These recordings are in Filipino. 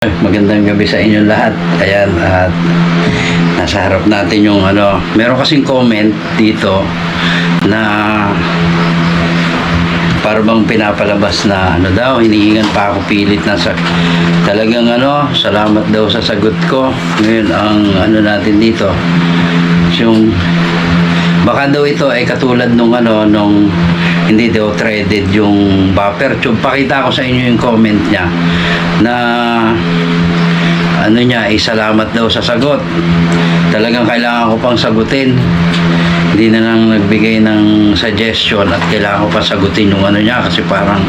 Magandang gabi sa inyo lahat. Ayan, at nasa harap natin yung meron kasing comment dito na para bang pinapalabas na daw, hinihingan pa ako pilit na sa talagang salamat daw sa sagot ko. Ngayon ang natin dito, yung baka daw ito ay katulad nung hindi daw threaded yung buffer tube. Pakita ko sa inyo yung comment niya na salamat daw sa sagot. Talagang kailangan ko pang sagutin. Hindi na lang nagbigay ng suggestion at kailangan ko pa sagutin yung niya kasi parang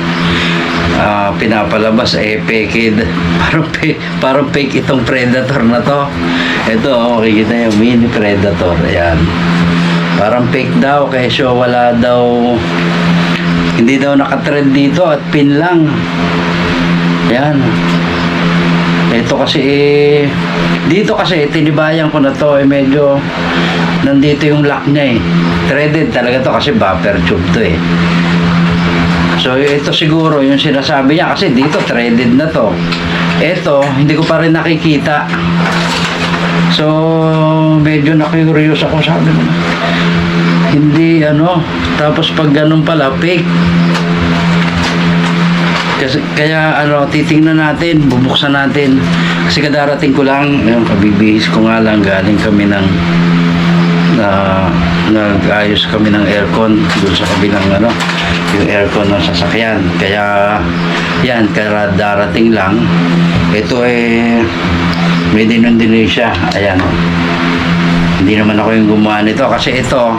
pinapalabas fake. Parang fake itong predator na to. Ito, makikita yung mini predator. Ayan. Parang fake daw kasi wala daw, hindi daw nakatrend dito at pin lang. Ayan. Ito kasi dito kasi tinibayan ko na to, medyo nandito yung lock niya threaded talaga to kasi buffer tube to So ito siguro yung sinasabi niya kasi dito threaded na to. Ito hindi ko pa rin nakikita. So medyo na-curious ako, sabi ko hindi tapos pag ganun pala fake. Kaya titingnan natin, bubuksan natin kasi kadarating ko lang, kabibihis ko nga lang, galing kami ng nag-ayos kami ng aircon doon sa kabilang yung aircon ng sasakyan. Kaya yan, darating lang. Ito made in Indonesia. Ayan, hindi naman ako yung gumawa nito kasi ito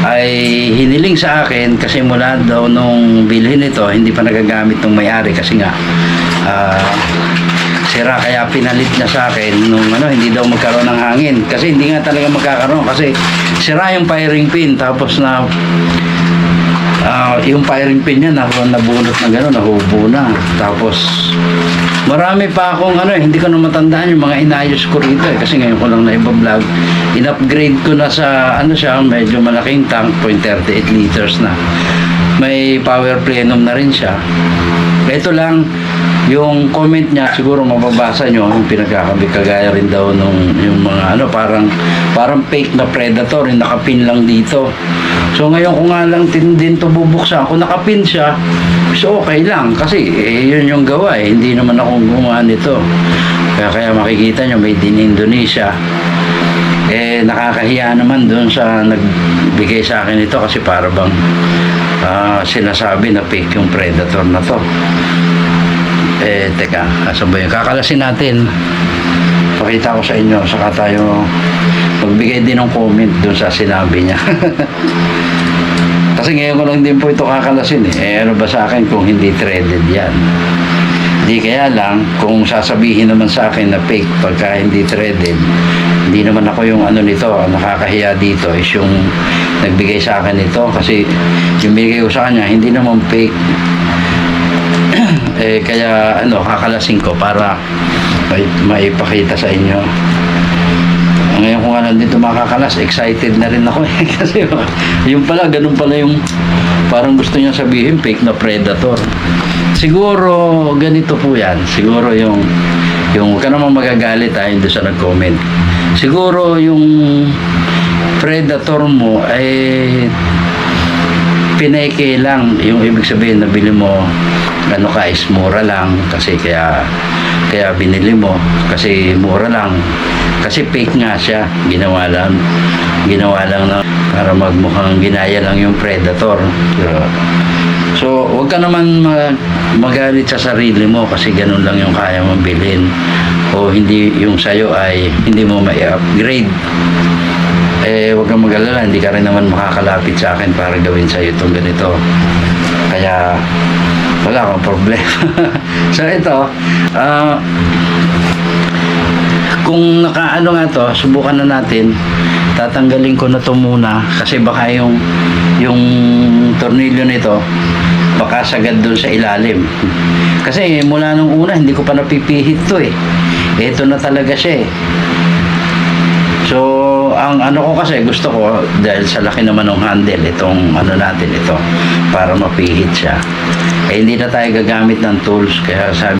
ay hiniling sa akin kasi mula daw nung bilhin ito hindi pa nagagamit ng may-ari kasi nga sira, kaya pinalit niya sa akin nung hindi daw magkaroon ng hangin kasi hindi nga talaga magkakaroon kasi sira yung firing pin, tapos na yung firing pin niya nabunot na gano'n, nahubo na. Tapos marami pa akong hindi ko na matandaan yung mga inayos ko rito kasi ngayon ko lang na iba-vlog. In-upgrade ko na sa siya, medyo malaking tank, 0.38 liters na. May power plenum na rin siya. Ito lang yung comment niya, siguro mababasa nyo yung pinagkakabit, kagaya rin daw nung yung mga parang fake na predator yung nakapin lang dito. So ngayon ko nga lang din to bubuksan, kung nakapin siya so okay lang kasi yun yung gawa hindi naman akong gumawa nito. Kaya makikita nyo made in Indonesia. Nakakahiya naman doon sa nagbigay sa akin ito kasi para bang sinasabi na fake yung predator na to. Teka, asan ba yun? Kakalasin natin. Pakita ko sa inyo, saka tayo magbigay din ng comment doon sa sinabi niya. Kasi ngayon ko lang din po ito kakalasin ano ba sa akin kung hindi threaded yan? Di kaya lang, kung sasabihin naman sa akin na fake pagka hindi threaded, hindi naman ako yung nito, nakakahiya dito is yung nagbigay sa akin ito kasi yung binigay ko sa kanya, hindi naman fake. Kaya kakalasin ko para maipakita sa inyo. Ngayon ko nga nandito makakalas, excited na rin ako kasi yung pala, ganun pala yung parang gusto niya sabihin fake na predator. Siguro ganito po yan, siguro yung huwag ka naman magagalit doon sa nag-comment. Siguro yung predator mo ay pineke lang, yung ibig sabihin nabili mo is mura lang kasi kaya binili mo kasi mura lang kasi fake nga siya, ginawa lang na para magmukhang ginaya lang yung predator. So huwag ka naman magalit sa sarili mo kasi ganun lang yung kaya mong bilhin o hindi yung sayo ay hindi mo ma-upgrade. Huwag kang mag-alala, hindi ka rin naman makakalapit sa akin para gawin sa'yo itong ganito. Kaya wala akong problema. So ito, kung nga to, subukan na natin. Tatanggalin ko na to muna kasi baka yung tornilyo nito baka sagad doon sa ilalim. Kasi mula nung una hindi ko pa napipihit to Ito na talaga siya So ang ko kasi gusto ko dahil sa laki naman ng handle itong natin ito para mapihit siya. Hindi na tayo gagamit ng tools kaya sabi